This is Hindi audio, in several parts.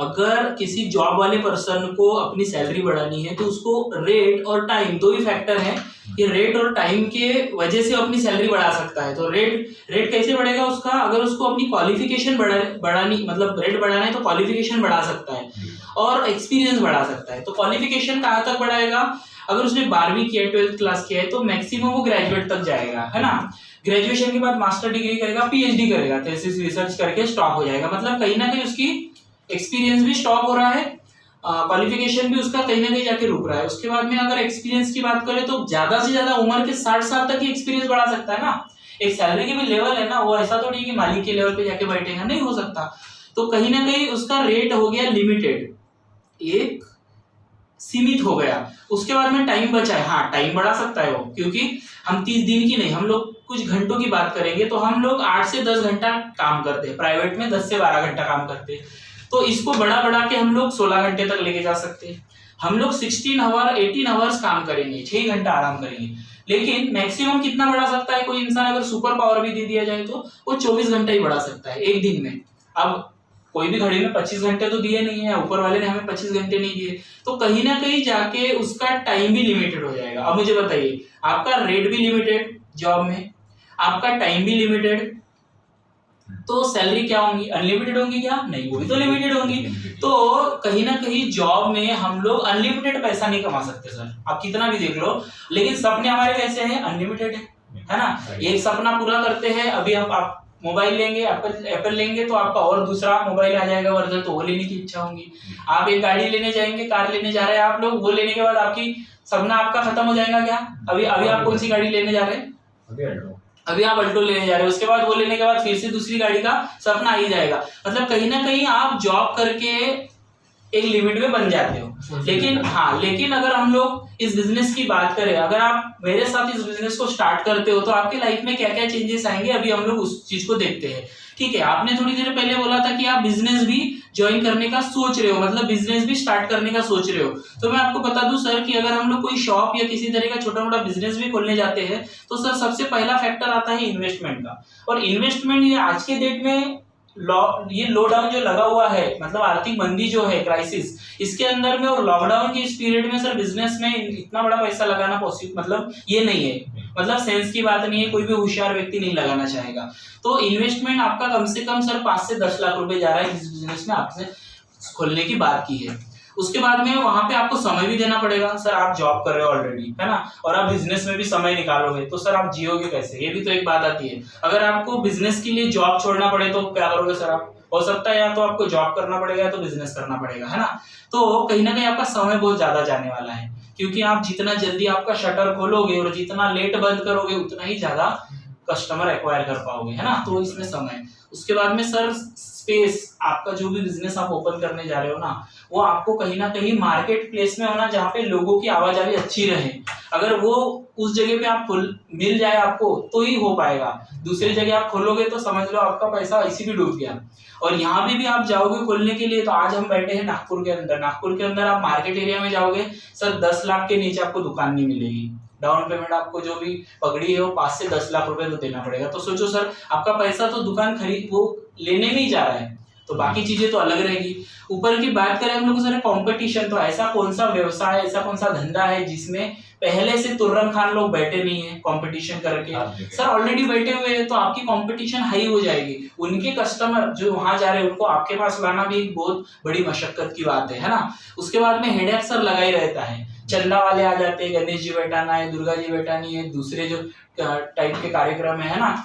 अगर किसी जॉब वाले पर्सन को अपनी सैलरी बढ़ानी है तो उसको रेट और टाइम, दो ही फैक्टर हैं, ये रेट और टाइम के वजह से अपनी सैलरी बढ़ा सकता है। तो रेट कैसे बढ़ेगा उसका, अगर उसको अपनी क्वालिफिकेशन बढ़ानी, मतलब रेट बढ़ाना है तो क्वालिफिकेशन बढ़ा सकता है और एक्सपीरियंस बढ़ा सकता है। तो क्वालिफिकेशन कहाँ तक बढ़ाएगा, अगर उसने 12वीं किया है, 12th क्लास किया है तो मैक्सिमम वो ग्रेजुएट तक जाएगा, है ना। ग्रेजुएशन के बाद मास्टर डिग्री करेगा, पीएचडी करेगा, थीसिस रिसर्च करके स्टॉप हो जाएगा। मतलब कहीं ना कहीं उसकी एक्सपीरियंस भी स्टॉप हो रहा है, क्वालिफिकेशन भी उसका कहीं ना कहीं जाके रुक रहा है। उसके बाद में अगर एक्सपीरियंस की बात करें तो ज्यादा से ज्यादा उम्र के 60 साल तक ही एक्सपीरियंस बढ़ा सकता है ना। एक सैलरी की भी लेवल है ना, वो ऐसा तो नहीं कि मालिक के लेवल पे जाके बैठेगा, नहीं हो सकता। तो कहीं ना कहीं उसका रेट हो गया लिमिटेड, एक सीमित हो गया। उसके बाद में टाइम बचा है, हाँ टाइम बढ़ा सकता है वो, क्योंकि हम 30 दिन की नहीं, हम लोग कुछ घंटों की बात करेंगे तो हम लोग 8 से 10 घंटा काम करते हैं, प्राइवेट में 10 से 12 घंटा काम करते हैं। तो इसको बढ़ा के हम लोग 16 घंटे तक लेके जा सकते हैं। हम लोग 16 आवर 18 आवर्स काम करेंगे, 6 घंटा आराम करेंगे। लेकिन मैक्सिमम कितना बढ़ा सकता है कोई इंसान, अगर सुपर पावर भी दे दिया जाए तो वो 24 घंटा ही बढ़ा सकता है एक दिन में। अब कोई भी घड़ी में 25 घंटे तो दिए नहीं है, ऊपर वाले ने हमें 25 घंटे नहीं दिए, तो कहीं ना कहीं जाके उसका टाइम भी लिमिटेड हो जाएगा। अब मुझे बताइए, आपका रेट भी लिमिटेड जॉब में, आपका टाइम भी लिमिटेड, तो सैलरी क्या होंगी, अनलिमिटेड होंगी क्या, नहीं, वो भी तो लिमिटेड होंगी। तो कहीं ना कहीं जॉब में हम लोग अनलिमिटेड पैसा नहीं कमा सकते सर, आप कितना भी देख लो। लेकिन सपने हमारे कैसे हैं, अनलिमिटेड है ना। एक सपना पूरा करते हैं, अभी आप मोबाइल लेंगे, एप्पल लेंगे तो आपका और दूसरा मोबाइल आ जाएगा वर्जन, तो वो लेने की इच्छा होगी। आप एक गाड़ी लेने जाएंगे, कार लेने जा रहे हैं आप लोग, वो लेने के बाद आपकी सपना आपका खत्म हो जाएगा क्या। अभी आप कौन सी गाड़ी लेने जा रहे हैं, अभी आप अल्टो लेने जा रहे हैं, उसके बाद वो लेने के बाद फिर से दूसरी गाड़ी का सपना आ ही जाएगा। मतलब कहीं ना कहीं आप जॉब करके एक लिमिट में बन जाते हो। लेकिन अगर हम लोग इस बिजनेस की बात करें, अगर आप मेरे साथ इस बिजनेस को स्टार्ट करते हो तो आपकी लाइफ में क्या क्या चेंजेस आएंगे, अभी हम लोग उस चीज को देखते हैं। ठीक है, आपने थोड़ी देर पहले बोला था कि आप बिजनेस भी ज्वाइन करने का सोच रहे हो, मतलब बिजनेस भी स्टार्ट करने का सोच रहे हो। तो मैं आपको बता दूं सर कि अगर हम लोग कोई शॉप या किसी तरह का छोटा मोटा बिजनेस भी खोलने जाते हैं तो सर सबसे पहला फैक्टर आता है इन्वेस्टमेंट का। और इन्वेस्टमेंट ये आज के डेट में ये लॉकडाउन जो लगा हुआ है, मतलब आर्थिक मंदी जो है, क्राइसिस, इसके अंदर में और लॉकडाउन के इस पीरियड में सर बिजनेस में इतना बड़ा पैसा लगाना पॉसिबल, मतलब ये नहीं है, मतलब सेंस की बात नहीं है, कोई भी होशियार व्यक्ति नहीं लगाना चाहेगा। तो इन्वेस्टमेंट आपका कम से कम सर 5 से 10 लाख रुपए जा रहा है जिस बिजनेस में आपने खोलने की बात की है। उसके बाद में वहां पे आपको समय भी देना पड़ेगा सर, आप जॉब कर रहे हो ऑलरेडी, है ना, और आप बिजनेस में भी समय निकालोगे तो सर आप जियोगे कैसे, ये भी तो एक बात आती है। अगर आपको बिजनेस के लिए जॉब छोड़ना पड़े तो क्या करोगे सर आप, हो सकता है या तो आपको जॉब करना पड़ेगा या तो बिजनेस करना पड़ेगा, है ना। तो कहीं ना कहीं आपका समय बहुत ज्यादा जाने वाला है, क्योंकि आप जितना जल्दी आपका शटर खोलोगे और जितना लेट बंद करोगे उतना ही ज्यादा कस्टमर एक्वायर कर पाओगे, है ना। तो इसमें समय, उसके बाद में सर स्पेस, आपका जो भी बिजनेस आप ओपन करने जा रहे हो ना, वो आपको कहीं ना कहीं मार्केट प्लेस में होना जहाँ पे लोगों की आवाजाही अच्छी रहे। अगर वो उस जगह पे आप मिल जाए आपको तो ही हो पाएगा। दूसरी जगह आप खोलोगे तो समझ लो आपका पैसा ऐसी भी डूब गया। और यहाँ पे भी आप जाओगे खोलने के लिए तो आज हम बैठे हैं नागपुर के अंदर आप मार्केट एरिया में जाओगे सर 10 लाख के नीचे आपको दुकान नहीं मिलेगी। डाउन पेमेंट आपको जो भी पगड़ी है वो 5 से 10 लाख रुपए तो देना पड़ेगा। तो सोचो सर, आपका पैसा तो दुकान खरीद वो लेने में ही जा रहा है, तो बाकी चीजें तो अलग रहेगी। ऊपर की बात करें हम लोग सर कंपटीशन, तो ऐसा कौन सा व्यवसाय, ऐसा कौन सा धंधा है जिसमें पहले से तुर्रम खान लोग बैठे नहीं है कंपटीशन करके। सर ऑलरेडी बैठे हुए हैं तो आपकी कंपटीशन हाई हो जाएगी। उनके कस्टमर जो वहां जा रहे हैं उनको आपके पास लाना भी एक बहुत बड़ी मशक्कत की बात है ना। उसके बाद में हेडेक सर लगा ही रहता है, चंदा वाले आ जाते हैं, गणेश जी बैठाना है, दुर्गा जी बैठानी है, दूसरे जो टाइप के कार्यक्रम है ना,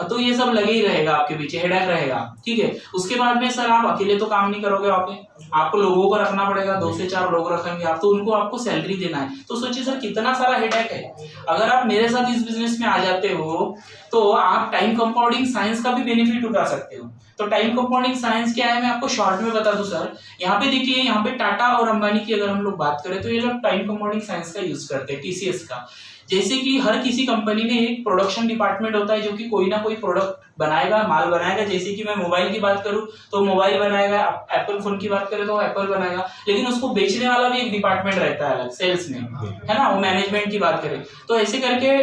तो ये सब लगे ही रहेगा, आपके पीछे हेडेक रहेगा। ठीक है, उसके बाद में सर आप अकेले तो काम नहीं करोगे, वहाँ पे आपको लोगों को रखना पड़ेगा, 2 से 4 लोग रखेंगे आप, तो उनको आपको सैलरी देना है। तो सोचिए सर कितना सारा हेडेक है। अगर आप मेरे साथ इस बिजनेस में आ जाते हो तो आप टाइम कंपाउंडिंग साइंस का भी बेनिफिट उठा सकते हो। तो टाइम कंपाउंडिंग साइंस क्या है मैं आपको शॉर्ट में बता दूं सर। यहाँ पे देखिए, यहाँ पे टाटा और अंबानी की अगर हम लोग बात करें तो ये लोग टाइम कंपाउंडिंग साइंस का यूज करते हैं, टीसीएस का। जैसे कि हर किसी कंपनी में एक प्रोडक्शन डिपार्टमेंट होता है जो कि कोई ना कोई प्रोडक्ट बनाएगा, माल बनाएगा। जैसे कि मैं मोबाइल की बात करूं तो मोबाइल बनाएगा, एप्पल फोन की बात करें तो एप्पल बनाएगा, लेकिन उसको बेचने वाला भी एक डिपार्टमेंट रहता है अलग, सेल्स में, है ना, वो मैनेजमेंट की बात करें तो ऐसे करके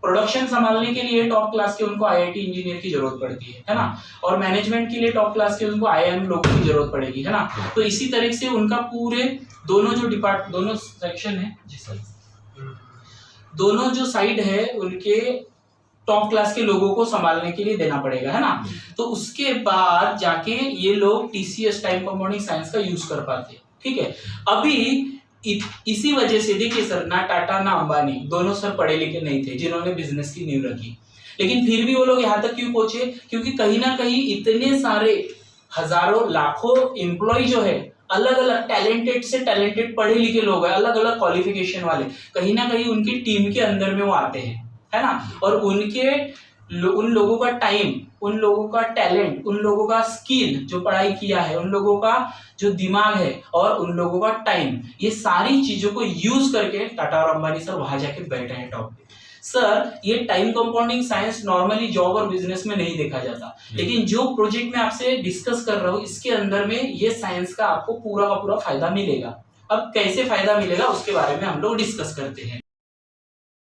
प्रोडक्शन संभालने के लिए टॉप क्लास के उनको आईआईटी इंजीनियर की जरूरत पड़ती है ना, और मैनेजमेंट के लिए टॉप क्लास के उनको आईआईएम लोगों की जरूरत पड़ेगी, है ना। तो इसी तरह से उनका पूरे दोनों सेक्शन है जी सर, दोनों जो साइड है उनके टॉप क्लास के लोगों को संभालने के लिए देना पड़ेगा, है ना। तो उसके बाद जाके ये लोग टीसीएस टाइम कंपाउंडिंग साइंस का यूज कर पाते हैं, ठीक है। अभी इसी वजह से देखिए सर, ना टाटा ना अंबानी दोनों सर पढ़े लिखे नहीं थे जिन्होंने बिजनेस की नींव रखी, लेकिन फिर भी वो लोग यहाँ तक क्यों पहुंचे? क्योंकि कहीं ना कहीं इतने सारे हजारों लाखों एम्प्लॉय जो है अलग अलग टैलेंटेड से टैलेंटेड पढ़े लिखे लोग हैं, अलग अलग क्वालिफिकेशन वाले, कहीं ना कहीं उनकी टीम के अंदर में वो आते हैं, है ना। और उन लोगों का टाइम, उन लोगों का टैलेंट, उन लोगों का स्किल जो पढ़ाई किया है, उन लोगों का जो दिमाग है और उन लोगों का टाइम, ये सारी चीजों को यूज करके टाटा और अंबानी सर वहां जाके बैठे हैं टॉप पे। सर ये time compounding science normally job और बिजनेस में नहीं देखा जाता, लेकिन जो प्रोजेक्ट में आपसे डिस्कस कर रहा हूँ इसके अंदर में ये साइंस का आपको पूरा का पूरा फायदा मिलेगा। अब कैसे फायदा मिलेगा उसके बारे में हम लोग डिस्कस करते हैं।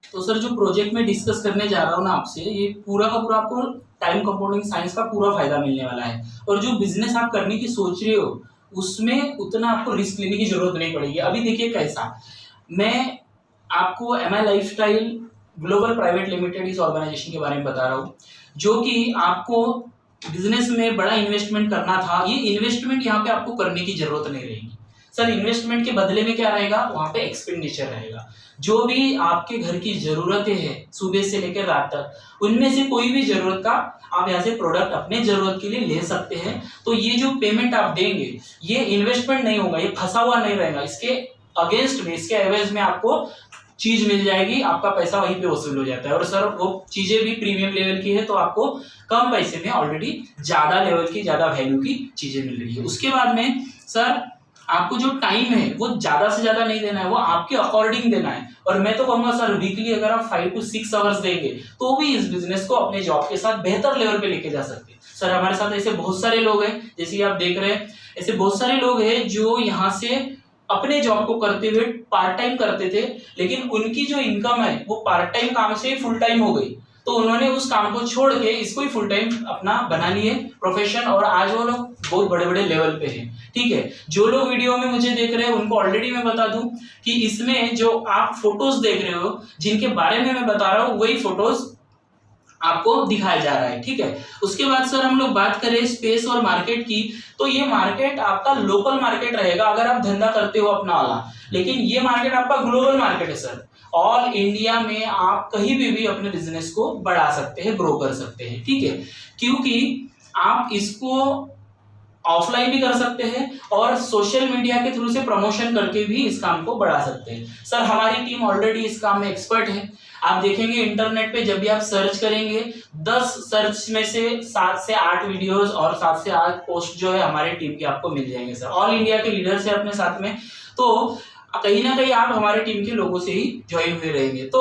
तो सर जो प्रोजेक्ट में डिस्कस करने जा रहा हूँ ना आपसे, ये पूरा का पूरा आपको टाइम कंपाउंडिंग साइंस का पूरा फायदा मिलने वाला है, और जो बिजनेस आप करने की सोच रहे हो उसमें उतना आपको रिस्क लेने की जरूरत नहीं पड़ेगी। अभी देखिए कैसा, मैं आपको MI lifestyle global private limited इस ऑर्गेनाइजेशन के बारे में बता रहा हूँ, जो कि आपको बिजनेस में बड़ा इन्वेस्टमेंट करना था। ये इन्वेस्टमेंट यहाँ पे आपको करने की जरूरत नहीं रहेगी सर। इन्वेस्टमेंट के बदले में क्या रहेगा, वहां पे एक्सपेंडिचर रहेगा। जो भी आपके घर की जरूरतें हैं सुबह से लेकर रात तक, उनमें से कोई भी जरूरत का आप यहाँ से प्रोडक्ट अपने जरूरत के लिए ले सकते हैं। तो ये जो पेमेंट आप देंगे ये इन्वेस्टमेंट नहीं होगा, ये फंसा हुआ नहीं रहेगा, इसके अगेंस्ट में, इसके एवज में आपको चीज मिल जाएगी, आपका पैसा वहीं पे वसूल हो जाता है। और सर वो चीजें भी प्रीमियम लेवल की है, तो आपको कम पैसे में ऑलरेडी ज्यादा लेवल की, ज्यादा वैल्यू की चीजें मिल रही है। उसके बाद में सर आपको जो टाइम है वो ज्यादा से ज्यादा नहीं देना है, वो आपके अकॉर्डिंग देना है। और मैं तो कहूंगा सर वीकली अगर आप 5 to 6 आवर्स देंगे तो भी इस बिजनेस को अपने जॉब के साथ बेहतर लेवल पे लेके जा सकते हैं। सर हमारे साथ ऐसे बहुत सारे लोग हैं, जैसे कि आप देख रहे हैं, ऐसे बहुत सारे लोग हैं जो यहाँ से अपने जॉब को करते हुए पार्ट टाइम करते थे, लेकिन उनकी जो इनकम है वो पार्ट टाइम काम से फुल टाइम हो गई। तो उन्होंने उस काम को छोड़ के इसको ही फुल टाइम अपना बना लिए प्रोफेशन, और आज वो लोग बहुत बड़े बड़े लेवल पे हैं, ठीक है। जो लोग वीडियो में मुझे देख रहे हैं उनको ऑलरेडी मैं बता दूं कि इसमें जो आप फोटोज देख रहे हो, जिनके बारे में मैं बता रहा हूँ, वही फोटोज आपको दिखाया जा रहा है, ठीक है। उसके बाद सर हम लोग बात करें स्पेस और मार्केट की, तो ये मार्केट आपका लोकल मार्केट रहेगा अगर आप धंधा करते हो अपना वाला, लेकिन ये मार्केट आपका ग्लोबल मार्केट है सर। ऑल इंडिया में आप कहीं भी अपने बिजनेस को बढ़ा सकते हैं, ग्रो कर सकते हैं, ठीक है। क्योंकि आप इसको ऑफलाइन भी कर सकते हैं और सोशल मीडिया के थ्रू से प्रमोशन करके भी इस काम को बढ़ा सकते हैं। सर हमारी टीम ऑलरेडी इस काम में एक्सपर्ट है। आप देखेंगे इंटरनेट पे जब भी आप सर्च करेंगे 10 सर्च में से 7 से 8 वीडियोस और 7 से 8 पोस्ट जो है हमारी टीम के आपको मिल जाएंगे सर। ऑल इंडिया के लीडर्स है अपने साथ में, तो कहीं ना कहीं आप हमारे टीम के लोगों से ही ज्वाइन हुए रहेंगे। तो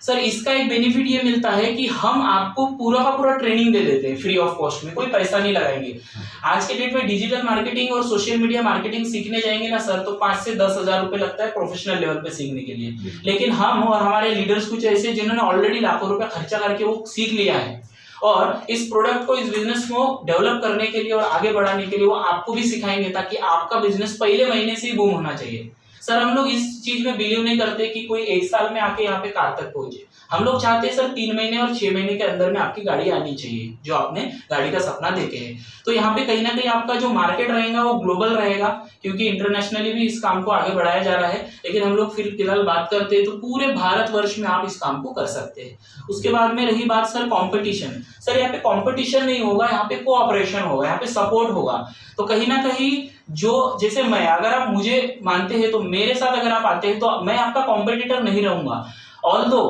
सर इसका एक बेनिफिट ये मिलता है कि हम आपको पूरा का पूरा ट्रेनिंग दे देते हैं फ्री ऑफ कॉस्ट में, कोई पैसा नहीं लगाएंगे। आज के डेट में डिजिटल मार्केटिंग और सोशल मीडिया मार्केटिंग सीखने जाएंगे ना सर, तो 5 से 10 हजार रुपए लगता है प्रोफेशनल लेवल पे सीखने के लिए। लेकिन हम और हमारे लीडर्स कुछ ऐसे जिन्होंने ऑलरेडी लाखों रुपए खर्चा करके वो सीख लिया है, और इस प्रोडक्ट को, इस बिजनेस को डेवलप करने के लिए और आगे बढ़ाने के लिए वो आपको भी सिखाएंगे, ताकि आपका बिजनेस पहले महीने से ही बूम होना चाहिए। सर हम लोग इस चीज में बिलीव नहीं करते कि कोई 1 साल में आके यहाँ पे कार तक पहुंचे। हम लोग चाहते हैं सर 3 महीने और 6 महीने के अंदर में आपकी गाड़ी आनी चाहिए, जो आपने गाड़ी का सपना देखे हैं। तो यहाँ पे कहीं ना कहीं आपका जो मार्केट रहेगा वो ग्लोबल रहेगा, क्योंकि इंटरनेशनली भी इस काम को आगे बढ़ाया जा रहा है। लेकिन हम लोग फिर फिलहाल बात करते हैं तो पूरे भारतवर्ष में आप इस काम को कर सकते हैं। उसके बाद में रही बात सर कॉम्पिटिशन, सर यहाँ पे कॉम्पिटिशन नहीं होगा, यहाँ पे कोऑपरेशन होगा, यहाँ पे सपोर्ट होगा। तो कहीं ना कहीं जो, जैसे मैं, अगर आप मुझे मानते हैं तो मेरे साथ अगर आप आते हैं तो मैं आपका कॉम्पिटिटर नहीं रहूंगा। ऑल्दो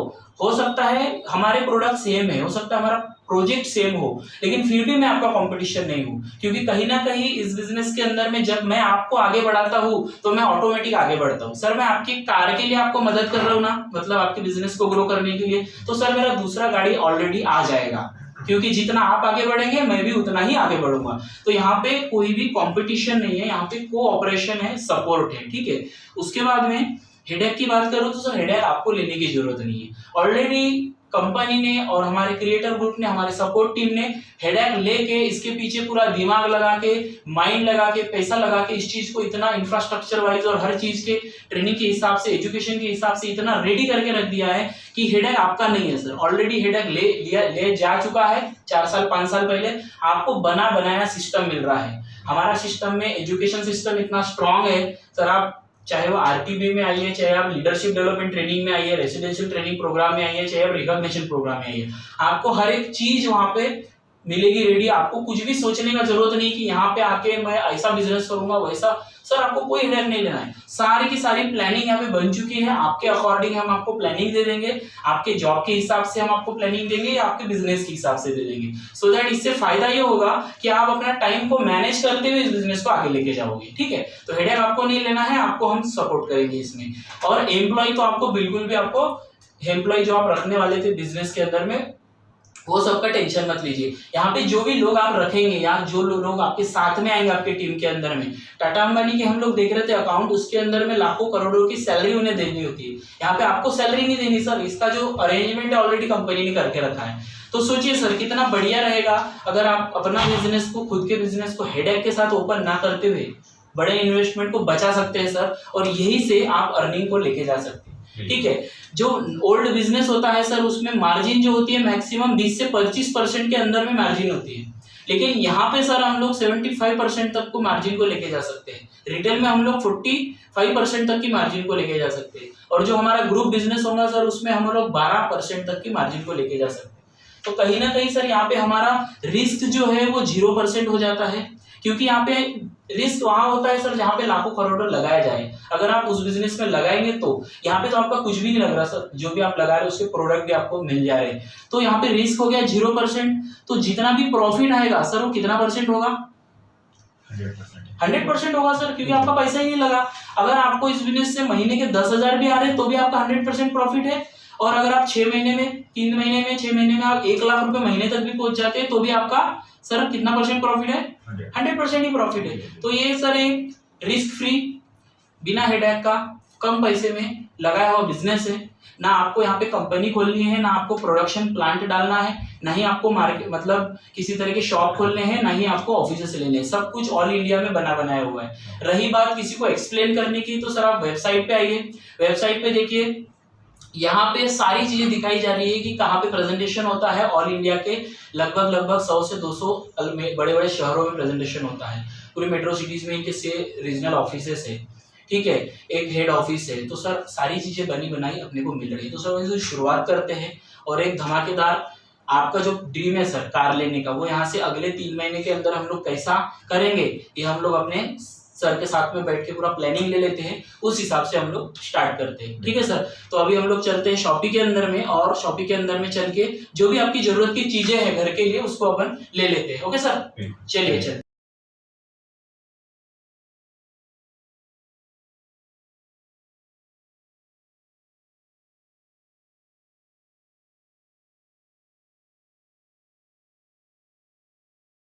हो सकता है हमारे प्रोडक्ट सेम है, हो सकता है हमारा प्रोजेक्ट सेम हो, लेकिन फिर भी मैं आपका कंपटीशन नहीं हूं, क्योंकि कहीं ना कहीं इस बिजनेस के अंदर में जब मैं आपको आगे बढ़ाता हूं तो मैं ऑटोमेटिक आगे बढ़ता हूं। सर मैं आपकी कार के लिए आपको मदद कर रहा हूं ना, मतलब आपके बिजनेस को ग्रो करने के लिए, तो सर मेरा दूसरा गाड़ी ऑलरेडी आ जाएगा, क्योंकि जितना आप आगे बढ़ेंगे मैं भी उतना ही आगे बढ़ूंगा। तो यहाँ पे कोई भी कंपटीशन नहीं है, यहाँ पे कोऑपरेशन है, सपोर्ट है, ठीक है। उसके बाद में हेडेक की बात करूं तो सर हेडेक आपको लेने की जरूरत नहीं है। ऑलरेडी कंपनी ने और हमारे क्रिएटर ग्रुप ने, हमारे सपोर्ट टीम ने हेडेक लेके इसके पीछे पूरा दिमाग लगा के, माइंड लगा के, पैसा लगा के इस चीज को इतना इंफ्रास्ट्रक्चर वाइज और हर चीज के ट्रेनिंग के हिसाब से, एजुकेशन के हिसाब से इतना रेडी करके रख दिया है कि हेडेक आपका नहीं है सर। ऑलरेडी हेडेक ले जा चुका है 4 साल 5 साल पहले। आपको बना बनाया सिस्टम मिल रहा है। हमारा सिस्टम में एजुकेशन सिस्टम इतना स्ट्रांग है सर, आप चाहे वो आरटीबी में आइए, चाहे आप लीडरशिप डेवलपमेंट ट्रेनिंग में आइए, रेसिडेंशियल ट्रेनिंग प्रोग्राम में आइए, चाहे आप रिकॉग्निशन प्रोग्राम में आइए, आपको हर एक चीज वहां पे मिलेगी रेडी। आपको कुछ भी सोचने का जरूरत नहीं कि यहाँ पे आके मैं ऐसा बिजनेस करूंगा वैसा। सर आपको कोई हेडेक नहीं लेना है। सारी की सारी प्लानिंग यहाँ पे बन चुकी है। आपके अकॉर्डिंग हम आपको प्लानिंग दे देंगे, आपके जॉब के हिसाब से हम आपको प्लानिंग देंगे या आपके बिजनेस के हिसाब से दे देंगे। सो दैट इससे फायदा ये होगा कि आप अपना टाइम को मैनेज करते हुए इस बिजनेस को आगे लेके जाओगे। ठीक है, तो हेडेक आपको नहीं लेना है, आपको हम सपोर्ट करेंगे इसमें। और एम्प्लॉय तो आपको बिल्कुल भी, आपको एम्प्लॉय जो आप रखने वाले थे बिजनेस के अंदर में, वो सबका टेंशन मत लीजिए। यहाँ पे जो भी लोग आप रखेंगे या जो लोग आपके साथ में आएंगे आपके टीम के अंदर में, टाटा अंबानी के हम लोग देख रहे थे अकाउंट, उसके अंदर में लाखों करोड़ों की सैलरी उन्हें देनी होती है। यहाँ पे आपको सैलरी नहीं देनी सर, इसका जो अरेंजमेंट है ऑलरेडी कंपनी ने करके रखा है। तो सोचिए सर कितना बढ़िया रहेगा अगर आप अपना बिजनेस को, खुद के बिजनेस को हेडेक के साथ ओपन ना करते हुए बड़े इन्वेस्टमेंट को बचा सकते हैं सर, और यही से आप अर्निंग को लेके जा सकते हैं। ठीक है, जो ओल्ड बिजनेस होता है सर उसमें मार्जिन जो होती है मैक्सिमम 20 से 25% के अंदर में मार्जिन होती है, लेकिन यहाँ पे सर हम लोग 75% तक को मार्जिन को लेके जा सकते हैं। रिटेल में हम लोग 45% तक की मार्जिन को लेके जा सकते हैं, और जो हमारा ग्रुप बिजनेस होगा सर उसमें हम लोग 12% तक की मार्जिन को लेके जा सकते हैं। तो कहीं ना कहीं सर यहाँ पे हमारा रिस्क जो है वो 0% हो जाता है, क्योंकि यहाँ पे रिस्क वहां होता है सर जहाँ पे लाखों करोड़ों लगाया जाए। अगर आप उस बिजनेस में लगाएंगे तो यहाँ पे तो आपका कुछ भी नहीं लग रहा सर, जो भी आप लगा रहे हैं उसके प्रोडक्ट भी आपको मिल जा रहे हैं। तो यहाँ पे रिस्क हो गया 0%। तो जितना भी प्रॉफिट आएगा सर वो कितना परसेंट होगा? 100% होगा सर, क्योंकि आपका पैसा ही नहीं लगा। अगर आपको इस बिजनेस से महीने के 10,000 भी आ रहे हैं तो भी आपका 100% प्रॉफिट है। और अगर आप 6 महीने में, 3 महीने में, 6 महीने में आप 1 लाख रुपए महीने तक भी पहुंच जाते हैं तो भी आपका सर कितना परसेंट प्रॉफिट है? 100% ही प्रॉफिट है। तो ये सर एक रिस्क फ्री, बिना हेडेक का, कम पैसे में लगाया हुआ बिजनेस है। ना आपको यहाँ पे कंपनी खोलनी है, ना आपको प्रोडक्शन प्लांट डालना है, ना ही आपको मार्केट मतलब किसी तरह के शॉप खोलने हैं, ना ही आपको ऑफिस लेने हैं। सब कुछ ऑल इंडिया में बना बनाया हुआ है। रही बात किसी को एक्सप्लेन करने की, तो सर आप वेबसाइट पे आइए, वेबसाइट पे देखिए, यहाँ पे सारी चीजें दिखाई जा रही है कि कहाँ पे प्रेजेंटेशन होता है। ऑल इंडिया के लगभग 100 से 200 बड़े बड़े शहरों में प्रेजेंटेशन होता है। पूरी मेट्रो सिटीज में इनके से रीजनल ऑफिसेस है, ठीक है, एक हेड ऑफिस है। तो सर सारी चीजें बनी बनाई अपने को मिल रही है। तो सर वैसे शुरुआत करते हैं, और एक धमाकेदार आपका जो ड्रीम है सर कार लेने का, वो यहाँ से अगले 3 महीने के अंदर हम लोग कैसा करेंगे ये हम लोग अपने सर के साथ में बैठ के पूरा प्लानिंग ले लेते हैं, उस हिसाब से हम लोग स्टार्ट करते हैं। ठीक है सर, तो अभी हम लोग चलते हैं शॉपी के अंदर में, और शॉपी के अंदर में चल के जो भी आपकी जरूरत की चीजें हैं घर के लिए उसको अपन ले लेते हैं। ओके सर, चलिए चलिए।